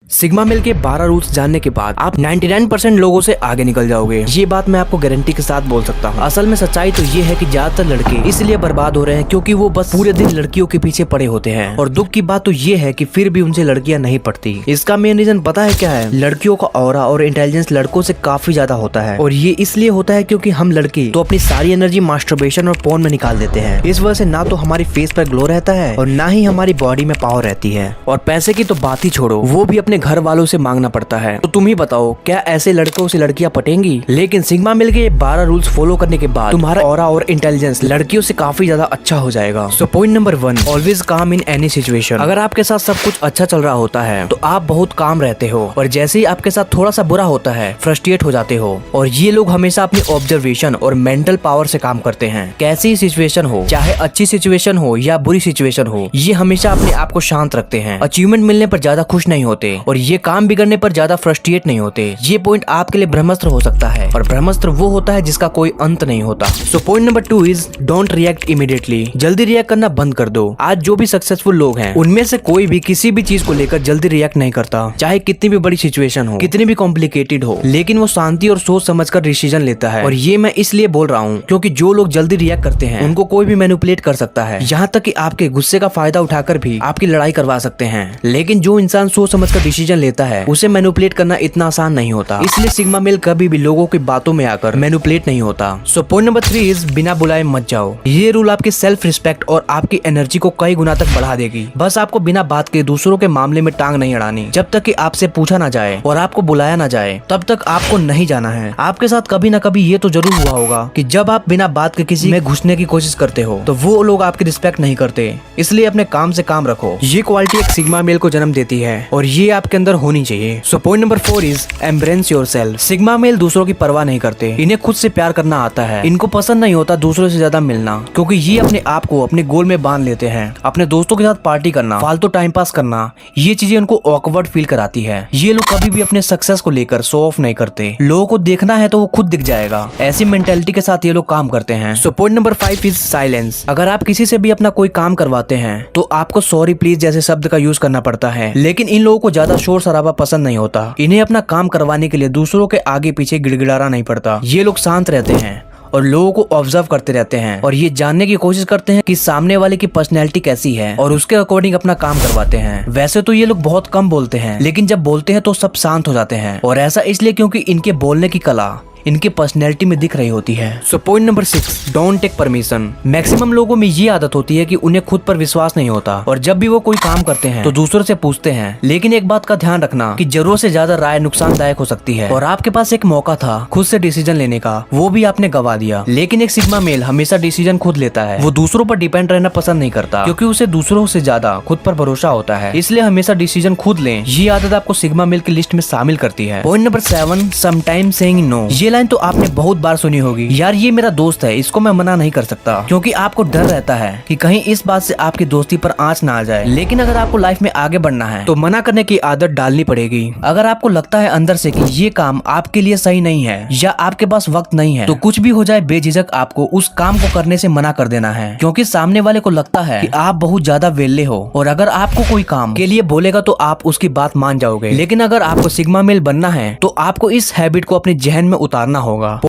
Sigma male के 12 rules जानने के बाद आप 99% लोगों से आगे निकल जाओगे। ये बात मैं आपको गारंटी के साथ बोल सकता हूँ। असल में सच्चाई तो ये है कि ज्यादातर लड़के इसलिए बर्बाद हो रहे हैं क्योंकि वो बस पूरे दिन लड़कियों के पीछे पड़े होते हैं। और दुख की बात तो ये है कि फिर भी उनसे लड़कियां नहीं पड़ती। इसका मेन रीजन पता है क्या है? लड़कियों का ऑरा और इंटेलिजेंस लड़कों से काफी ज्यादा होता है। और ये इसलिए होता है क्योंकि हम लड़के तो अपनी सारी एनर्जी मास्टरबेशन और पोर्न में निकाल देते हैं। इस वजह से ना तो हमारी फेस पर ग्लो रहता है और ना ही हमारी बॉडी में पावर रहती है। और पैसे की तो बात ही छोड़ो, वो भी अपने घर वालों से मांगना पड़ता है। तो तुम ही बताओ, क्या ऐसे लड़कों से लड़कियां पटेंगी? लेकिन सिग्मा मेल के 12 रूल्स फॉलो करने के बाद तुम्हारा ऑरा और इंटेलिजेंस लड़कियों से काफी ज्यादा अच्छा हो जाएगा। सो पॉइंट नंबर 1, ऑलवेज काम इन एनी सिचुएशन। अगर आपके साथ सब कुछ अच्छा चल रहा होता है तो आप बहुत काम रहते हो, और जैसे ही आपके साथ थोड़ा सा बुरा होता है फ्रस्ट्रेट हो जाते हो। और ये लोग हमेशा अपनी ऑब्जर्वेशन और मेंटल पावर से काम करते हैं। कैसी सिचुएशन हो, चाहे अच्छी सिचुएशन हो या बुरी सिचुएशन हो, ये हमेशा अपने आप को शांत रखते हैं। अचीवमेंट मिलने पर ज्यादा खुश नहीं होते और ये काम बिगड़ने पर ज्यादा फ्रस्ट्रेट नहीं होते। ये पॉइंट आपके लिए ब्रह्मास्त्र हो सकता है, और ब्रह्मास्त्र वो होता है जिसका कोई अंत नहीं होता। सो point number 2 is don't react immediately. जल्दी रिएक्ट करना बंद कर दो। आज जो भी सक्सेसफुल लोग हैं उनमें से कोई भी किसी भी चीज को लेकर जल्दी रिएक्ट नहीं करता, चाहे कितनी भी बड़ी सिचुएशन हो, कितनी भी कॉम्प्लिकेटेड हो, लेकिन वो शांति और सोच समझकर डिसीजन लेता है। और ये मैं इसलिए बोल रहा हूँ क्योंकि जो लोग जल्दी रिएक्ट करते हैं उनको कोई भी मैनिपुलेट कर सकता है, यहाँ तक कि आपके गुस्से का फायदा उठाकर भी आपकी लड़ाई करवा सकते हैं। लेकिन जो इंसान सोच समझकर डिसीजन लेता है उसे मैनिपुलेट करना इतना आसान नहीं होता। इसलिए सिग्मा मेल कभी भी लोगों की बातों में आकर मैनिपुलेट नहीं होता। सो पॉइंट नंबर 3 इज बिना बुलाए मत जाओ। ये रूल आपकी सेल्फ रिस्पेक्ट और आपकी एनर्जी को कई गुना तक बढ़ा देगी। बस आपको बिना बात के दूसरों के मामले में टांग नहीं अड़ानी। जब तक कि आपसे पूछा ना जाए और आपको बुलाया ना जाए तब तक आपको नहीं जाना है। आपके साथ कभी ना कभी ये तो जरूर हुआ होगा कि जब आप बिना बात के किसी में घुसने की कोशिश करते हो तो वो लोग आपकी रिस्पेक्ट नहीं करते। इसलिए अपने काम से काम रखो। ये क्वालिटी एक सिग्मा मेल को जन्म देती है और ये आपके अंदर होनी चाहिए। सो point number 4 is embrace yourself. Sigma male दूसरों की परवाह नहीं करते। इन्हें खुद से प्यार करना आता है। इनको पसंद नहीं होता दूसरों से ज्यादा मिलना, क्योंकि ये अपने आप को अपने गोल में बांध लेते हैं। अपने दोस्तों के साथ पार्टी करना, फालतू टाइम पास करना, ये चीजें उनको ऑकवर्ड फील कराती है। ये लोग कभी भी अपने सक्सेस को लेकर शो ऑफ नहीं करते। लोगों को देखना है तो वो खुद दिख जाएगा। ऐसी मेंटेलिटी के साथ ये लोग काम करते हैं। सो पॉइंट नंबर 5 इज साइलेंस। अगर आप किसी से भी अपना कोई काम करवाते हैं तो आपको सॉरी प्लीज जैसे शब्द का यूज करना पड़ता है। लेकिन इन लोगों को ज्यादा शोर शराबा पसंद नहीं होता। इन्हें अपना काम करवाने के लिए दूसरों के आगे पीछे गिड़गिड़ाना नहीं पड़ता। ये लोग शांत रहते हैं और लोगों को ऑब्जर्व करते रहते हैं और ये जानने की कोशिश करते हैं कि सामने वाले की पर्सनैलिटी कैसी है और उसके अकॉर्डिंग अपना काम करवाते हैं। वैसे तो ये लोग बहुत कम बोलते हैं, लेकिन जब बोलते हैं तो सब शांत हो जाते हैं। और ऐसा इसलिए क्योंकि इनके बोलने की कला इनकी पर्सनैलिटी में दिख रही होती है। So point number 6, don't take permission. Maximum लोगों में ये आदत होती है कि उन्हें खुद पर विश्वास नहीं होता और जब भी वो कोई काम करते हैं तो दूसरों से पूछते हैं। लेकिन एक बात का ध्यान रखना कि जरूरत से ज्यादा राय नुकसानदायक हो सकती है। और आपके पास एक मौका था खुद से डिसीजन लेने का, वो भी आपने गवा दिया। लेकिन एक सिग्मा मेल हमेशा डिसीजन खुद लेता है। वो दूसरों पर डिपेंड रहना पसंद नहीं करता क्योंकि उसे दूसरों से ज्यादा खुद पर भरोसा होता है। इसलिए हमेशा डिसीजन खुद लें। ये आदत आपको सिग्मा मेल की लिस्ट में शामिल करती है। Point number 7, sometimes saying no. ये लाइन तो आपने बहुत बार सुनी होगी, यार ये मेरा दोस्त है, इसको मैं मना नहीं कर सकता, क्योंकि आपको डर रहता है कि कहीं इस बात से आपकी दोस्ती पर आंच ना आ जाए। लेकिन अगर आपको लाइफ में आगे बढ़ना है तो मना करने की आदत डालनी पड़ेगी। अगर आपको लगता है अंदर से कि ये काम आपके लिए सही नहीं है या आपके पास वक्त नहीं है तो कुछ भी हो जाए बेझिझक आपको उस काम को करने से मना कर देना है, क्योंकि सामने वाले को लगता है कि आप बहुत ज्यादा वेले हो और अगर आपको कोई काम के लिए बोलेगा तो आप उसकी बात मान जाओगे। लेकिन अगर आपको सिग्मा मेल बनना है तो आपको इस हैबिट को अपने जहन में उतारना होगा।